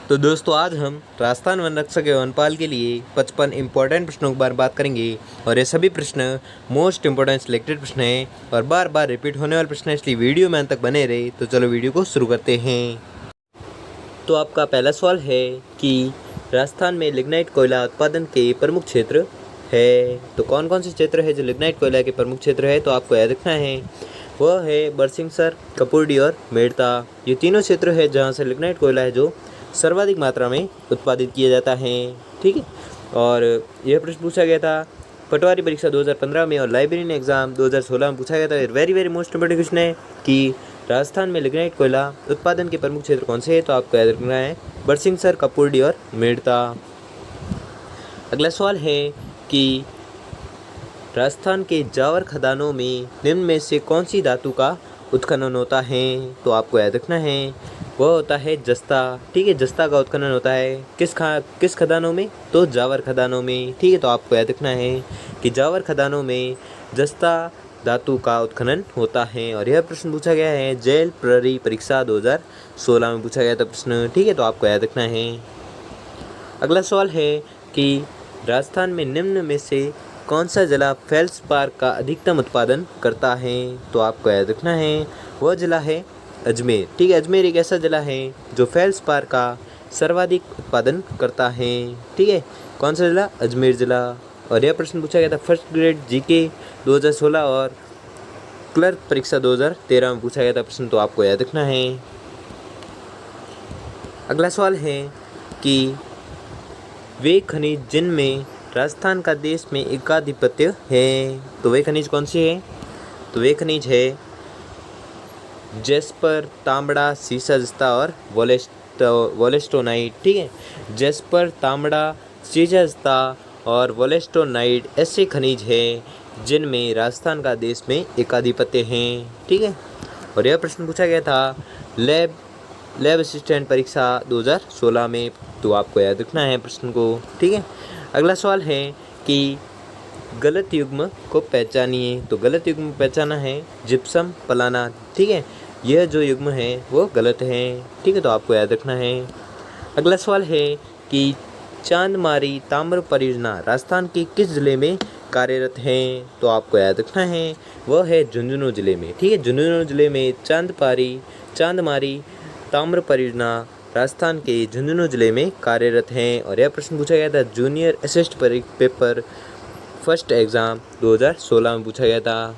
तो दोस्तों आज हम राजस्थान वन रक्षक एवं वनपाल के लिए 55 इम्पोर्टेंट प्रश्नों के बारे में बात करेंगे और ये सभी प्रश्न मोस्ट इम्पोर्टेंट सिलेक्टेड प्रश्न हैं और बार बार रिपीट होने वाले प्रश्न हैं, इसलिए वीडियो में अंत तक बने रहे। तो चलो वीडियो को शुरू करते हैं। तो आपका पहला सवाल है कि राजस्थान में लिग्नाइट कोयला उत्पादन के प्रमुख क्षेत्र है। तो कौन कौन से क्षेत्र है जो लिग्नाइट कोयला के प्रमुख क्षेत्र है, तो आपको याद रखना है वह है बरसिंहसर, कपूरडी और मेड़ता। ये तीनों क्षेत्र है जहाँ से लिग्नाइट कोयला है जो सर्वाधिक मात्रा में उत्पादित किया जाता है। ठीक है, और यह प्रश्न पूछा गया था पटवारी परीक्षा 2015 में और लाइब्रेरियन एग्जाम 2016 में पूछा गया था। वेरी मोस्ट इम्पोर्टेंट क्वेश्चन है कि राजस्थान में लिग्नाइट कोयला उत्पादन के प्रमुख क्षेत्र कौन से हैं, तो आपको याद रखना है बरसिंहसर, कपूरडी और मेड़ता। अगला सवाल है कि राजस्थान के जावर खदानों में निम्न में से कौन सी धातु का उत्खनन होता है, तो आपको याद रखना है वह होता है जस्ता। ठीक है, जस्ता का उत्खनन होता है किस खदानों में, तो जावर खदानों में। ठीक है, तो आपको याद रखना है कि जावर खदानों में जस्ता धातु का उत्खनन होता है। और यह प्रश्न पूछा गया है जेल प्रहरी परीक्षा 2016 में पूछा गया था प्रश्न। ठीक है, तो आपको याद रखना है। अगला सवाल है कि राजस्थान में निम्न में से कौन सा जिला फेल्सपार का अधिकतम उत्पादन करता है, तो आपको याद रखना है वह जिला है अजमेर। ठीक है, अजमेर एक ऐसा जिला है जो फेल्सपार का सर्वाधिक उत्पादन करता है। ठीक है, कौन सा जिला, अजमेर जिला। और यह प्रश्न पूछा गया था फर्स्ट ग्रेड जीके 2016 और क्लर्क परीक्षा 2013 में पूछा गया था प्रश्न, तो आपको याद रखना है। अगला सवाल है कि वे खनिज जिनमें राजस्थान का देश में एकाधिपत्य है, तो वे खनिज कौन से हैं, तो वे खनिज है जेस्पर, तांबड़ा, सीसा जस्ता और वोलेस्टोनाइट। ठीक है, जेस्पर, तांबड़ा, सीसा जस्ता और वोलेस्टोनाइट ऐसे खनिज हैं जिनमें राजस्थान का देश में एकाधिपत्य हैं। ठीक है, और यह प्रश्न पूछा गया था लैब असिस्टेंट परीक्षा 2016 में, तो आपको याद रखना है प्रश्न को। ठीक है, अगला सवाल है कि गलत युग्म को पहचानिए। तो गलत युग्म पहचाना है जिप्सम पलाना। ठीक है, यह जो युग्म है वो गलत है। ठीक है, तो आपको याद रखना है। अगला सवाल है कि चांदमारी ताम्र परियोजना राजस्थान के किस जिले में कार्यरत है, तो आपको याद रखना है वह है झुंझुनू जिले में। ठीक है, झुंझुनू जिले में चांदमारी ताम्र परियोजना राजस्थान के झुंझुनू जिले में कार्यरत हैं। और यह प्रश्न पूछा गया था junior assist paper first exam 2016 में पूछा गया था।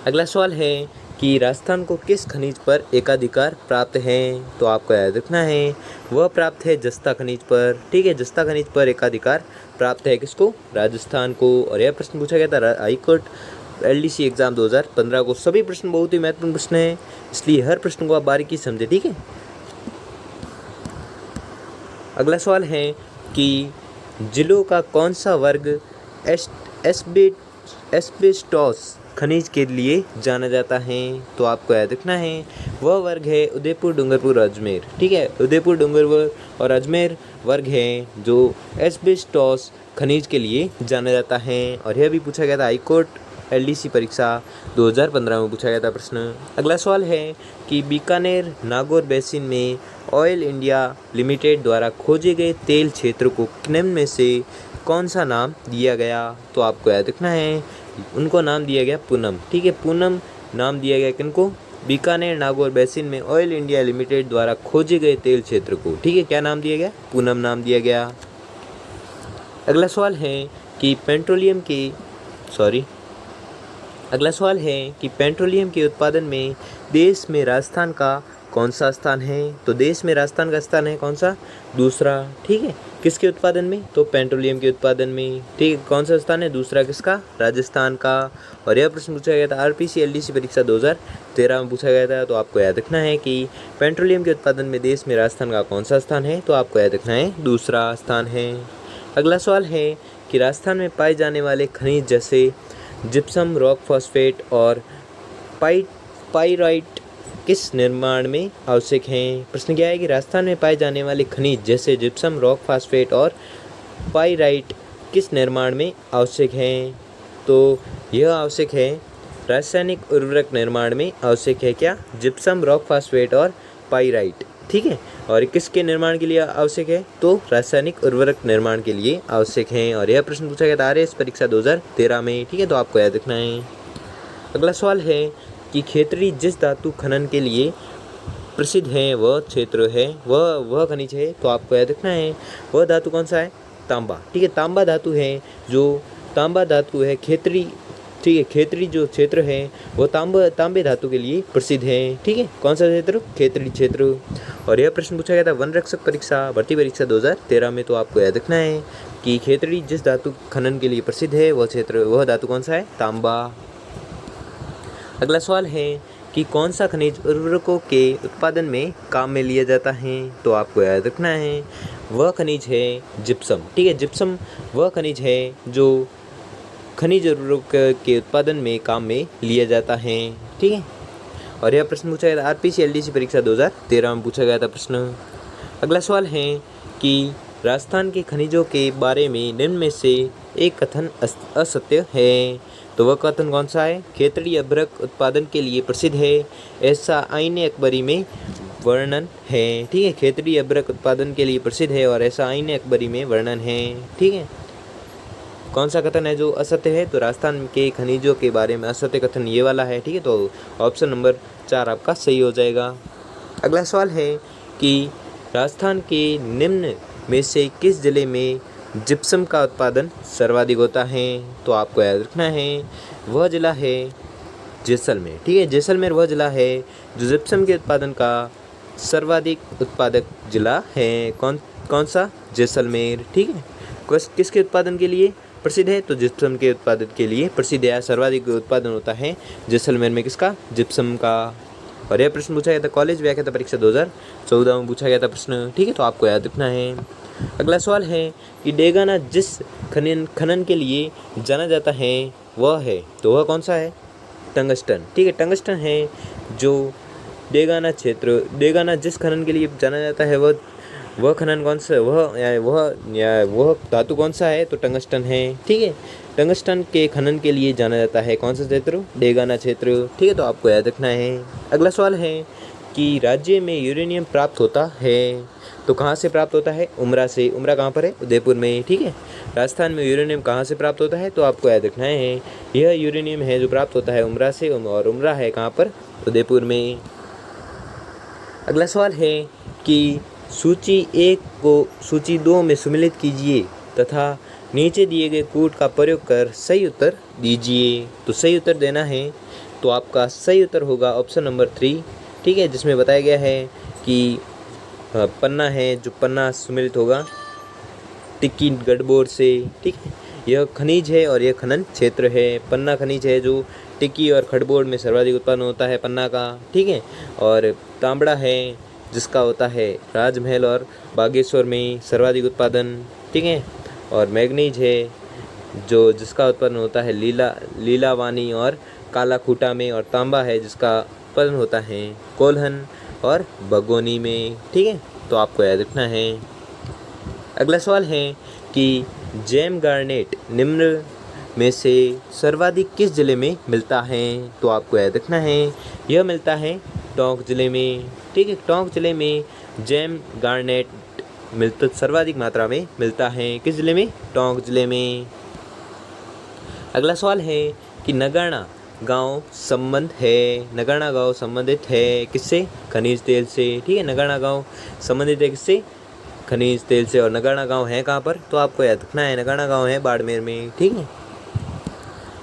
अगला सवाल है कि राजस्थान को किस खनिज पर एकाधिकार प्राप्त है, तो आपको याद रखना है वह प्राप्त है जस्ता खनिज पर। ठीक है, जस्ता खनिज पर एकाधिकार प्राप्त है किसको, राजस्थान को। और यह प्रश्न पूछा गया था हाईकोर्ट एलडीसी एग्जाम 2015 को। सभी प्रश्न बहुत ही महत्वपूर्ण प्रश्न हैं, इसलिए हर प्रश्न को आप बारीकी समझे। ठीक है, अगला सवाल है कि जिलों का कौन सा वर्ग एस्बेस्टोस खनिज के लिए जाना जाता है, तो आपको याद रखना है वह वर्ग है उदयपुर, डूंगरपुर, अजमेर। ठीक है, उदयपुर, डूंगरपुर और अजमेर वर्ग है जो एस्बेस्टोस खनिज के लिए जाना जाता है। और यह भी पूछा गया था हाईकोर्ट एलडीसी परीक्षा 2015 में पूछा गया था प्रश्न। अगला सवाल है कि बीकानेर नागौर बेसिन में ऑयल इंडिया लिमिटेड द्वारा खोजे गए तेल क्षेत्र को निम्न में से कौन सा नाम दिया गया, तो आपको याद रखना है उनको नाम दिया गया पूनम। ठीक है, पूनम नाम दिया गया किनको, बीकानेर नागौर बेसिन में ऑयल इंडिया लिमिटेड द्वारा खोजे गए तेल क्षेत्र को। ठीक है, क्या नाम दिया गया, पूनम नाम दिया गया। अगला सवाल है कि पेट्रोलियम के उत्पादन में देश में राजस्थान का कौन सा स्थान है, तो देश में राजस्थान का स्थान है कौन सा, दूसरा। ठीक है, किसके उत्पादन में, तो पेट्रोलियम के उत्पादन में। ठीक है, कौन सा स्थान है, दूसरा, किसका, राजस्थान का। और यह प्रश्न पूछा गया था आरपीसी एलडीसी परीक्षा 2013 में पूछा गया था, तो आपको याद रखना है कि पेट्रोलियम के उत्पादन में देश में राजस्थान का कौन सा स्थान है, तो आपको याद रखना है दूसरा स्थान है। अगला सवाल है कि राजस्थान में पाए जाने वाले खनिज जैसे जिप्सम, रॉक फॉस्फेट और पाइराइट किस निर्माण में आवश्यक हैं। प्रश्न क्या है कि राजस्थान में पाए जाने वाले खनिज जैसे जिप्सम, रॉक फॉस्फेट और पाइराइट किस निर्माण में आवश्यक हैं, तो यह आवश्यक है रासायनिक उर्वरक निर्माण में आवश्यक है क्या, जिप्सम, रॉक फॉस्फेट और पाइराइट। ठीक है। और किसके निर्माण के लिए आवश्यक है? तो रासायनिक उर्वरक निर्माण के लिए आवश्यक हैं। और यह प्रश्न पूछा गया था आरएएस परीक्षा 2013 में, ठीक है, तो आपको याद रखना है। अगला सवाल है कि खेतड़ी जिस धातु खनन के लिए प्रसिद्ध है वह क्षेत्र है, वह खनिज है, तो आपको याद रखना है वह धातु कौन सा है? तांबा, ठीक है, तांबा धातु है, जो तांबा धातु है खेतड़ी, ठीक है, खेतड़ी जो क्षेत्र है वो तांबे धातु के लिए प्रसिद्ध है, ठीक है। कौन सा क्षेत्र? खेतड़ी क्षेत्र। और यह प्रश्न पूछा गया था वन रक्षक परीक्षा भर्ती परीक्षा 2013 में, तो आपको याद रखना है कि खेतड़ी जिस धातु खनन के लिए प्रसिद्ध है वह धातु कौन सा है? तांबा। अगला सवाल है कि कौन सा खनिज उर्वरकों के उत्पादन में काम में लिया जाता है? तो आपको याद रखना है वह खनिज है जिप्सम, ठीक है, जिप्सम वह खनिज है जो खनिज उर्वरक के उत्पादन में काम में लिया जाता है, ठीक है। और यह प्रश्न पूछा गया था आरपीसी एलडीसी परीक्षा 2013 में पूछा गया था प्रश्न। अगला सवाल है कि राजस्थान के खनिजों के बारे में निम्न में से एक कथन असत्य है, तो वह कथन कौन सा है? खेतड़ी अभ्रक उत्पादन के लिए प्रसिद्ध है, ऐसा आईने अकबरी में वर्णन है, ठीक है, खेतड़ी अभ्रक उत्पादन के लिए प्रसिद्ध है और ऐसा आईने अकबरी में वर्णन है, ठीक है। कौन सा कथन है जो असत्य है? तो राजस्थान के खनिजों के बारे में असत्य कथन ये वाला है, ठीक है, तो ऑप्शन नंबर 4 आपका सही हो जाएगा। अगला सवाल है कि राजस्थान के निम्न में से किस जिले में जिप्सम का उत्पादन सर्वाधिक होता है? तो आपको याद रखना है वह जिला है जैसलमेर, ठीक है, जैसलमेर वह जिला है जो जिप्सम के उत्पादन का सर्वाधिक उत्पादक जिला है। कौन सा? जैसलमेर, ठीक है। किसके उत्पादन के लिए प्रसिद्ध है? तो जिप्सम के उत्पादन के लिए प्रसिद्ध है, सर्वाधिक उत्पादन होता है जैसलमेर में किसका? जिप्सम का। और यह प्रश्न पूछा गया था कॉलेज व्याख्याता परीक्षा 2014 में पूछा गया था प्रश्न, ठीक है, तो आपको याद रखना है। अगला सवाल है कि डेगाना जिस खनन के लिए जाना जाता है वह है, तो वह कौन सा है? टंगस्टन, ठीक है, टंगस्टन है जो डेगाना जिस खनन के लिए जाना जाता है वह खनन कौन सा, वह धातु कौन सा है? तो टंगस्टन है, ठीक है, टंगस्टन के खनन के लिए जाना जाता है कौन सा क्षेत्र? डेगाना क्षेत्र, ठीक है, तो आपको याद रखना है। अगला सवाल है कि राज्य में यूरेनियम प्राप्त होता है, तो कहाँ से प्राप्त होता है? उमरा से। उमरा कहाँ पर है? उदयपुर में, ठीक है। राजस्थान में यूरेनियम कहाँ से प्राप्त होता है? तो आपको याद रखना है यह यूरेनियम है जो प्राप्त होता है उमरा से, और उमरा है कहाँ पर? उदयपुर में। अगला सवाल है कि सूची 1 को सूची 2 में सम्मिलित कीजिए तथा नीचे दिए गए कोड का प्रयोग कर सही उत्तर दीजिए। तो सही उत्तर देना है, तो आपका सही उत्तर होगा ऑप्शन नंबर 3, ठीक है, जिसमें बताया गया है कि पन्ना है, जो पन्ना सम्मिलित होगा टिक्की गढ़बोर से, ठीक है, यह खनिज है और यह खनन क्षेत्र है। पन्ना खनिज है जो टिक्की और खड़बोड़ में सर्वाधिक उत्पादन होता है पन्ना का, ठीक है। और तांबड़ा है जिसका होता है राजमहल और बागेश्वर में सर्वाधिक उत्पादन, ठीक है। और मैग्नीज है जिसका उत्पादन होता है लीलावानी और कालाखूटा में, और तांबा है जिसका उत्पादन होता है कोल्हन और बगोनी में, ठीक है, तो आपको याद रखना है। अगला सवाल है कि जेम गार्नेट निम्न में से सर्वाधिक किस जिले में मिलता है? तो आपको याद रखना है यह मिलता है टोंक जिले में, ठीक है, टोंक जिले में जेम गार्नेट सर्वाधिक मात्रा में मिलता है। किस जिले में? टोंक जिले में। अगला सवाल है कि नगाड़ा गांव संबंधित है किससे? खनिज तेल से, ठीक है, नगाड़ा गांव संबंधित है किससे? खनिज तेल से। और नगाड़ा गांव है कहाँ पर? तो आपको याद रखना है नगाड़ा गांव है बाड़मेर में, ठीक है।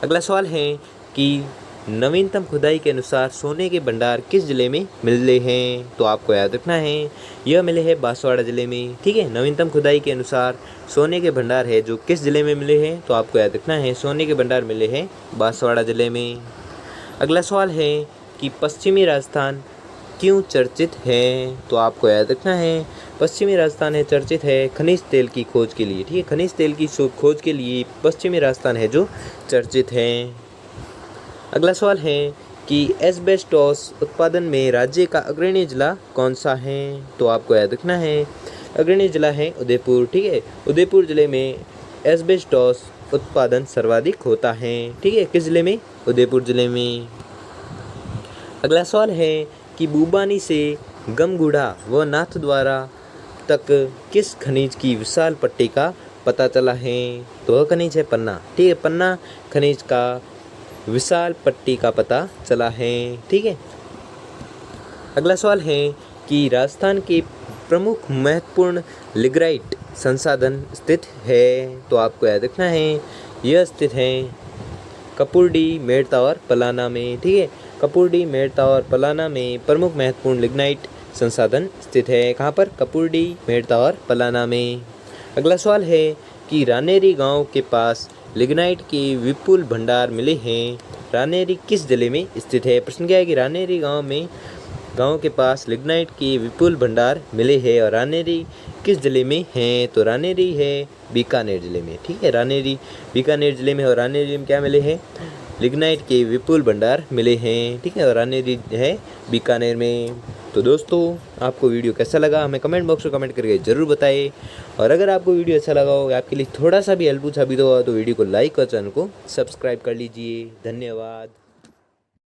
अगला सवाल है कि नवीनतम खुदाई के अनुसार सोने के भंडार किस जिले में मिले हैं? तो आपको याद रखना है यह मिले हैं बांसवाड़ा जिले में, ठीक है। नवीनतम खुदाई के अनुसार सोने के भंडार है जो किस जिले में मिले हैं? तो आपको याद रखना है सोने के भंडार मिले हैं बांसवाड़ा जिले में। अगला सवाल है कि पश्चिमी राजस्थान क्यों चर्चित है? तो आपको याद रखना है पश्चिमी राजस्थान है चर्चित है खनिज तेल की खोज के लिए, ठीक है, खनिज तेल की खोज के लिए पश्चिमी राजस्थान है जो चर्चित है। अगला सवाल है कि एस्बेस्टॉस उत्पादन में राज्य का अग्रणी जिला कौन सा है? तो आपको याद रखना है अग्रणी जिला है उदयपुर, ठीक है, उदयपुर जिले में एस्बेस्टॉस उत्पादन सर्वाधिक होता है, ठीक है, किस जिले में? उदयपुर जिले में। अगला सवाल है कि बुबानी से गमगुड़ा व नाथद्वारा तक किस खनिज की विशाल पट्टी का पता चला है? तो वह खनिज है पन्ना। ठीक है, पन्ना खनिज का विशाल पट्टी का पता चला है। ठीक है, अगला सवाल है कि राजस्थान के प्रमुख महत्वपूर्ण लिग्नाइट संसाधन स्थित है। तो आपको याद रखना है, यह स्थित है कपुर्डी, मेड़ता और पलाना में। ठीक है, कपुर्डी, मेड़ता और पलाना में प्रमुख महत्वपूर्ण लिग्नाइट संसाधन स्थित है। कहाँ पर? कपुर्डी, मेड़ता और पलाना में। अगला सवाल है कि रानेरी गांव के पास लिग्नाइट के विपुल भंडार मिले हैं। रानेरी किस जिले में स्थित है? प्रश्न क्या है कि रानेरी गांव के पास लिग्नाइट के विपुल भंडार मिले हैं और रानेरी किस जिले में है? तो रानेरी है बीकानेर जिले में। ठीक है, रानेरी बीकानेर जिले में और रानेरी में क्या मिले हैं? लिग्नाइट के विपुल भंडार मिले हैं। ठीक है, और रानेरी है बीकानेर में। तो दोस्तों, आपको वीडियो कैसा लगा हमें कमेंट बॉक्स में कमेंट करके ज़रूर बताइए। और अगर आपको वीडियो अच्छा लगा हो, आपके लिए थोड़ा सा भी हेल्पफुल साबित हुआ तो वीडियो को लाइक और चैनल को सब्सक्राइब कर लीजिए। धन्यवाद।